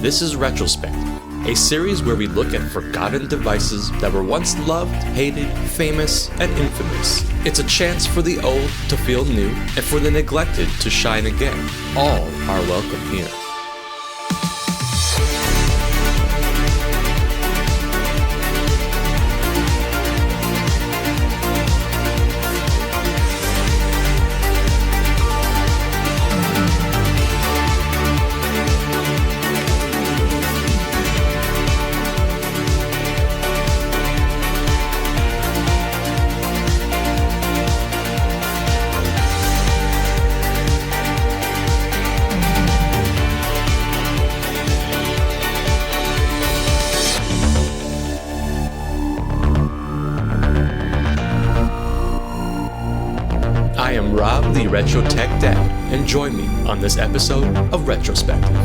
This is Retrospective, a series where we look at forgotten devices that were once loved, hated, famous, and infamous. It's a chance for the old to feel new and for the neglected to shine again. All are welcome here. I am Rob, the Retro Tech Dad, and join me on this episode of Retrospective.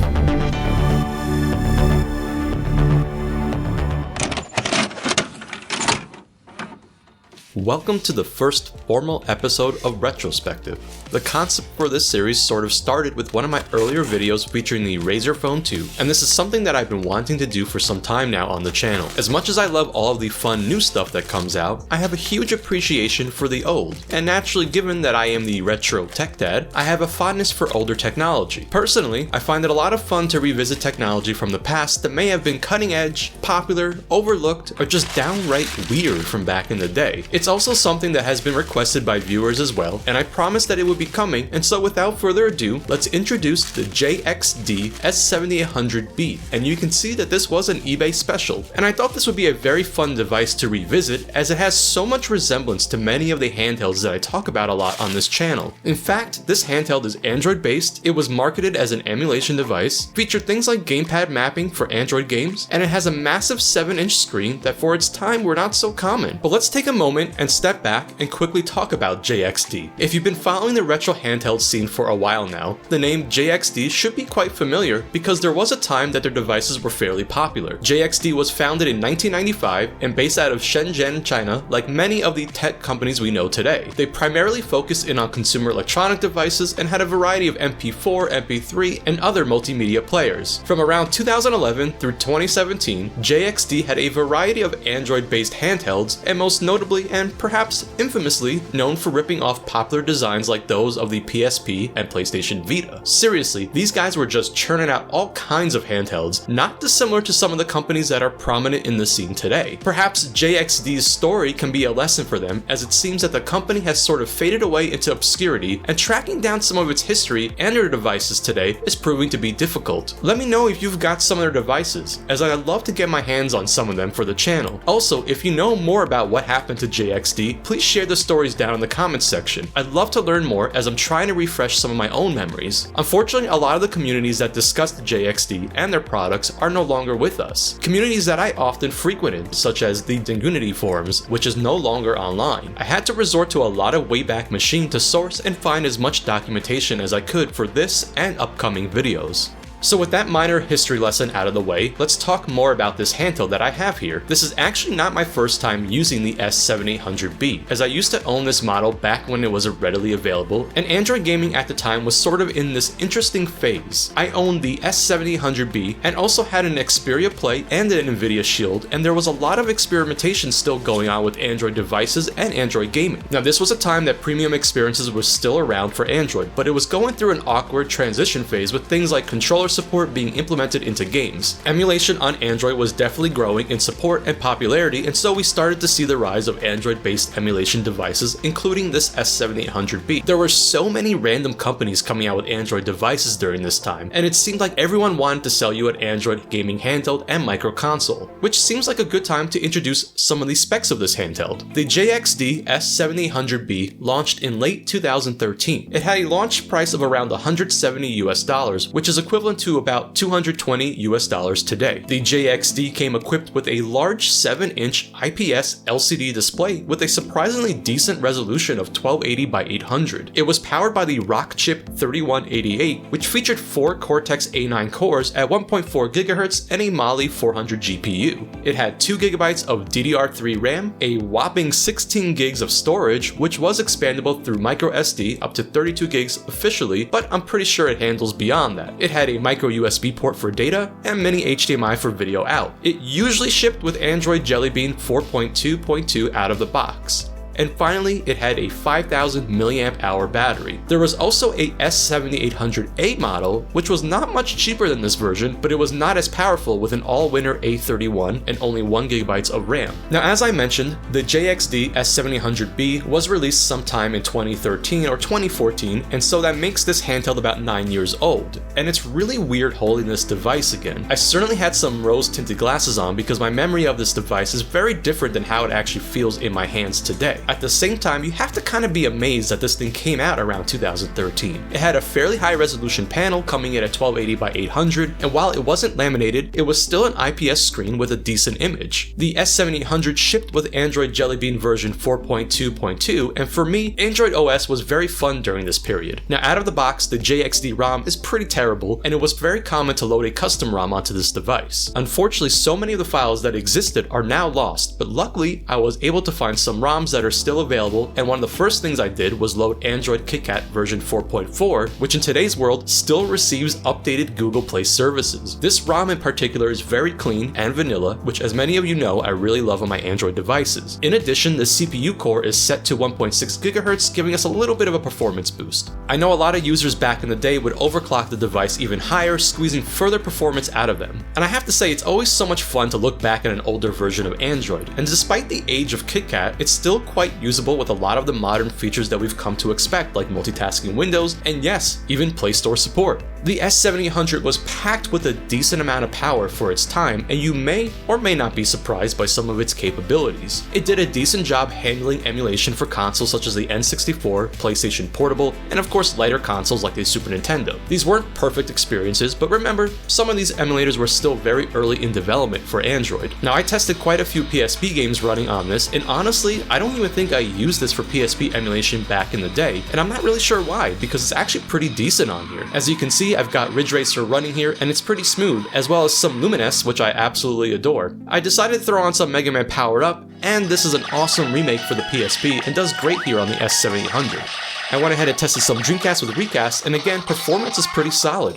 Welcome to the first formal episode of Retrospective. The concept for this series sort of started with one of my earlier videos featuring the Razer Phone 2, and this is something that I've been wanting to do for some time now on the channel. As much as I love all of the fun new stuff that comes out, I have a huge appreciation for the old, and naturally given that I am the Retro Tech Dad, I have a fondness for older technology. Personally, I find it a lot of fun to revisit technology from the past that may have been cutting edge, popular, overlooked, or just downright weird from back in the day. It's also something that has been requested by viewers as well, and I promised that it would be coming, and so without further ado, let's introduce the JXD S7800b, and you can see that this was an eBay special, and I thought this would be a very fun device to revisit as it has so much resemblance to many of the handhelds that I talk about a lot on this channel. In fact, this handheld is Android based, it was marketed as an emulation device, featured things like gamepad mapping for Android games, and it has a massive 7-inch screen that for its time were not so common. But let's take a moment and step back and quickly talk about JXD. If you've been following the retro handheld scene for a while now, the name JXD should be quite familiar because there was a time that their devices were fairly popular. JXD was founded in 1995 and based out of Shenzhen, China, like many of the tech companies we know today. They primarily focused in on consumer electronic devices and had a variety of MP4, MP3, and other multimedia players. From around 2011 through 2017, JXD had a variety of Android-based handhelds, and most notably and perhaps infamously known for ripping off popular designs like those of the PSP and PlayStation Vita. Seriously, these guys were just churning out all kinds of handhelds, not dissimilar to some of the companies that are prominent in the scene today. Perhaps JXD's story can be a lesson for them, as it seems that the company has sort of faded away into obscurity, and tracking down some of its history and their devices today is proving to be difficult. Let me know if you've got some of their devices, as I'd love to get my hands on some of them for the channel. Also, if you know more about what happened to JXD, please share the stories down in the comments section. I'd love to learn more as I'm trying to refresh some of my own memories. Unfortunately, a lot of the communities that discussed JXD and their products are no longer with us. Communities that I often frequented, such as the Dingunity forums, which is no longer online. I had to resort to a lot of Wayback Machine to source and find as much documentation as I could for this and upcoming videos. So with that minor history lesson out of the way, let's talk more about this handheld that I have here. This is actually not my first time using the S7800b, as I used to own this model back when it was readily available, and Android gaming at the time was sort of in this interesting phase. I owned the S7800b and also had an Xperia Play and an Nvidia Shield, and there was a lot of experimentation still going on with Android devices and Android gaming. Now this was a time that premium experiences were still around for Android, but it was going through an awkward transition phase with things like controller support being implemented into games. Emulation on Android was definitely growing in support and popularity, and so we started to see the rise of Android-based emulation devices, including this S7800b. There were so many random companies coming out with Android devices during this time, and it seemed like everyone wanted to sell you an Android gaming handheld and micro console, which seems like a good time to introduce some of the specs of this handheld. The JXD S7800b launched in late 2013. It had a launch price of around $170 US, which is equivalent to about $220 US today. The JXD came equipped with a large 7-inch IPS LCD display with a surprisingly decent resolution of 1280 by 800. It was powered by the Rockchip 3188, which featured 4 Cortex A9 cores at 1.4 GHz and a Mali 400 GPU. It had 2 GB of DDR3 RAM, a whopping 16 gigs of storage, which was expandable through microSD up to 32 gigs officially, but I'm pretty sure it handles beyond that. It had a micro USB port for data, and mini HDMI for video out. It usually shipped with Android Jelly Bean 4.2.2 out of the box. And finally, it had a 5000 mAh battery. There was also a S7800A model, which was not much cheaper than this version, but it was not as powerful with an all-winner A31 and only 1GB of RAM. Now, as I mentioned, the JXD S7800b was released sometime in 2013 or 2014, and so that makes this handheld about 9 years old. And it's really weird holding this device again. I certainly had some rose-tinted glasses on because my memory of this device is very different than how it actually feels in my hands today. At the same time, you have to kind of be amazed that this thing came out around 2013. It had a fairly high resolution panel coming in at 1280 by 800, and while it wasn't laminated, it was still an IPS screen with a decent image. The S7800 shipped with Android Jelly Bean version 4.2.2, and for me, Android OS was very fun during this period. Now, out of the box, the JXD ROM is pretty terrible, and it was very common to load a custom ROM onto this device. Unfortunately, so many of the files that existed are now lost, but luckily, I was able to find some ROMs that are still available, and one of the first things I did was load Android KitKat version 4.4, which in today's world still receives updated Google Play services. This ROM in particular is very clean and vanilla, which as many of you know I really love on my Android devices. In addition, the CPU core is set to 1.6 GHz, giving us a little bit of a performance boost. I know a lot of users back in the day would overclock the device even higher, squeezing further performance out of them. And I have to say, it's always so much fun to look back at an older version of Android, and despite the age of KitKat, it's still quite usable with a lot of the modern features that we've come to expect, like multitasking windows, and yes, even Play Store support. The S7800 was packed with a decent amount of power for its time, and you may or may not be surprised by some of its capabilities. It did a decent job handling emulation for consoles such as the N64, PlayStation Portable, and of course lighter consoles like the Super Nintendo. These weren't perfect experiences, but remember, some of these emulators were still very early in development for Android. Now, I tested quite a few PSP games running on this, and honestly, I don't even think I used this for PSP emulation back in the day, and I'm not really sure why, because it's actually pretty decent on here. As you can see, I've got Ridge Racer running here, and it's pretty smooth, as well as some Lumines, which I absolutely adore. I decided to throw on some Mega Man Powered Up, and this is an awesome remake for the PSP, and does great here on the S7800. I went ahead and tested some Dreamcast with Recast, and again, performance is pretty solid.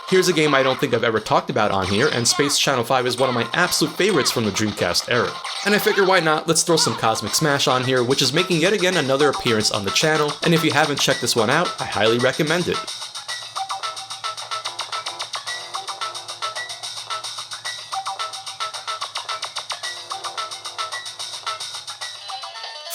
Here's a game I don't think I've ever talked about on here, and Space Channel 5 is one of my absolute favorites from the Dreamcast era. And I figure why not, let's throw some Cosmic Smash on here, which is making yet again another appearance on the channel, and if you haven't checked this one out, I highly recommend it.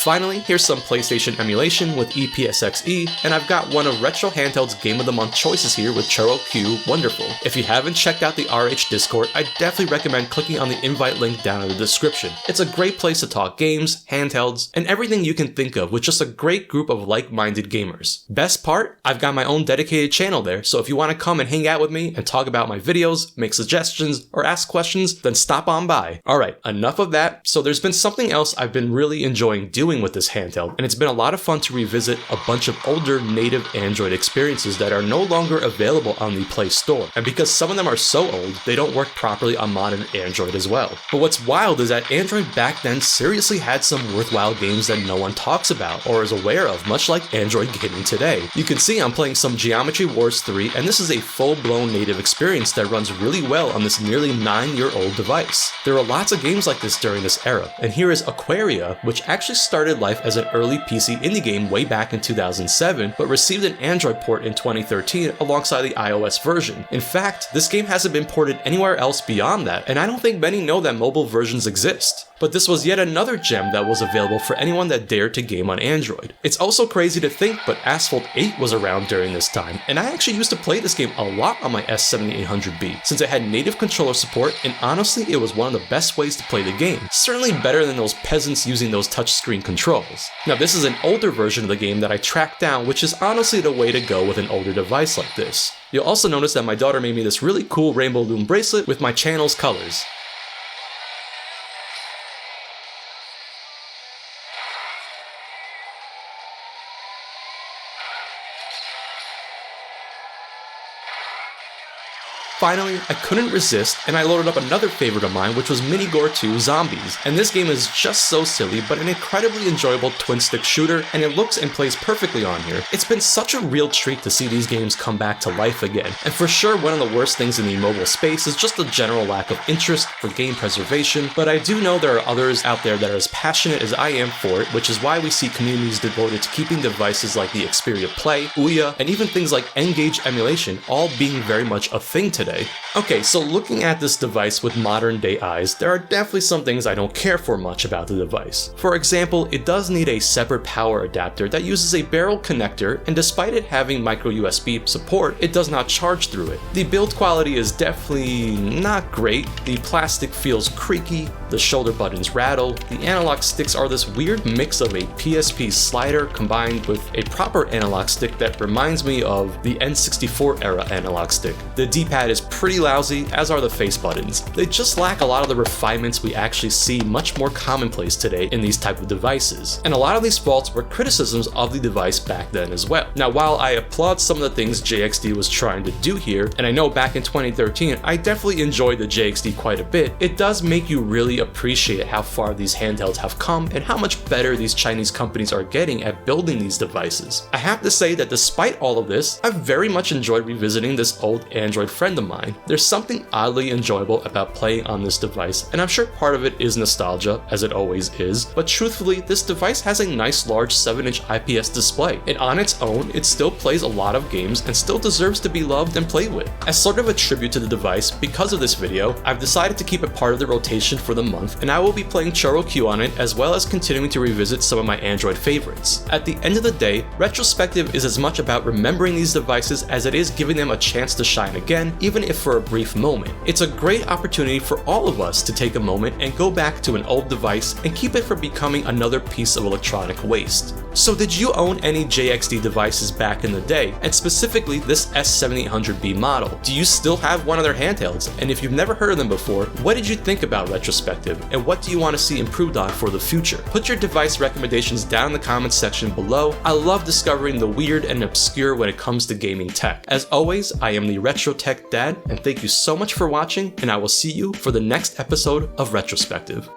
Finally, here's some PlayStation emulation with EPSXE, and I've got one of Retro Handheld's Game of the Month choices here with Churro Q Wonderful. If you haven't checked out the RH Discord, I definitely recommend clicking on the invite link down in the description. It's a great place to talk games, handhelds, and everything you can think of with just a great group of like-minded gamers. Best part? I've got my own dedicated channel there, so if you want to come and hang out with me and talk about my videos, make suggestions, or ask questions, then stop on by. Alright, enough of that. So there's been something else I've been really enjoying doing with this handheld, and it's been a lot of fun to revisit a bunch of older native Android experiences that are no longer available on the Play Store, and because some of them are so old, they don't work properly on modern Android as well. But what's wild is that Android back then seriously had some worthwhile games that no one talks about or is aware of, much like Android gaming today. You can see I'm playing some Geometry Wars 3, and this is a full-blown native experience that runs really well on this nearly 9-year-old device. There are lots of games like this during this era, and here is Aquaria, which actually started life as an early PC indie game way back in 2007, but received an Android port in 2013 alongside the iOS version. In fact, this game hasn't been ported anywhere else beyond that, and I don't think many know that mobile versions exist. But this was yet another gem that was available for anyone that dared to game on Android. It's also crazy to think, but Asphalt 8 was around during this time, and I actually used to play this game a lot on my S7800b, since it had native controller support, and honestly, it was one of the best ways to play the game. Certainly better than those peasants using those touchscreen controls. Now, this is an older version of the game that I tracked down, which is honestly the way to go with an older device like this. You'll also notice that my daughter made me this really cool Rainbow Loom bracelet with my channel's colors. Finally, I couldn't resist, and I loaded up another favorite of mine, which was Minigore 2 Zombies. And this game is just so silly, but an incredibly enjoyable twin-stick shooter, and it looks and plays perfectly on here. It's been such a real treat to see these games come back to life again, and for sure one of the worst things in the mobile space is just the general lack of interest for game preservation, but I do know there are others out there that are as passionate as I am for it, which is why we see communities devoted to keeping devices like the Xperia Play, Ouya, and even things like N-Gage Emulation all being very much a thing today. Okay, so looking at this device with modern day eyes, there are definitely some things I don't care for much about the device. For example, it does need a separate power adapter that uses a barrel connector, and despite it having micro USB support, it does not charge through it. The build quality is definitely not great, the plastic feels creaky, the shoulder buttons rattle, the analog sticks are this weird mix of a PSP slider combined with a proper analog stick that reminds me of the N64 era analog stick. The D-pad is pretty lousy, as are the face buttons. They just lack a lot of the refinements we actually see much more commonplace today in these type of devices. And a lot of these faults were criticisms of the device back then as well. Now, while I applaud some of the things JXD was trying to do here, and I know back in 2013 I definitely enjoyed the JXD quite a bit, it does make you really appreciate how far these handhelds have come and how much better these Chinese companies are getting at building these devices. I have to say that despite all of this, I've very much enjoyed revisiting this old Android friend of mine. There's something oddly enjoyable about playing on this device, and I'm sure part of it is nostalgia, as it always is, but truthfully, this device has a nice large 7-inch IPS display, and on its own, it still plays a lot of games and still deserves to be loved and played with. As sort of a tribute to the device, because of this video, I've decided to keep it part of the rotation for the month, and I will be playing Churro Q on it, as well as continuing to revisit some of my Android favorites. At the end of the day, Retrospective is as much about remembering these devices as it is giving them a chance to shine again, even if for a brief moment. It's a great opportunity for all of us to take a moment and go back to an old device and keep it from becoming another piece of electronic waste. So did you own any JXD devices back in the day, and specifically this S7800b model? Do you still have one of their handhelds? And if you've never heard of them before, what did you think about Retrospective, and what do you want to see improved on for the future? Put your device recommendations down in the comments section below. I love discovering the weird and obscure when it comes to gaming tech. As always, I am the Retro Tech Dad, and thank you so much for watching, and I will see you for the next episode of Retrospective.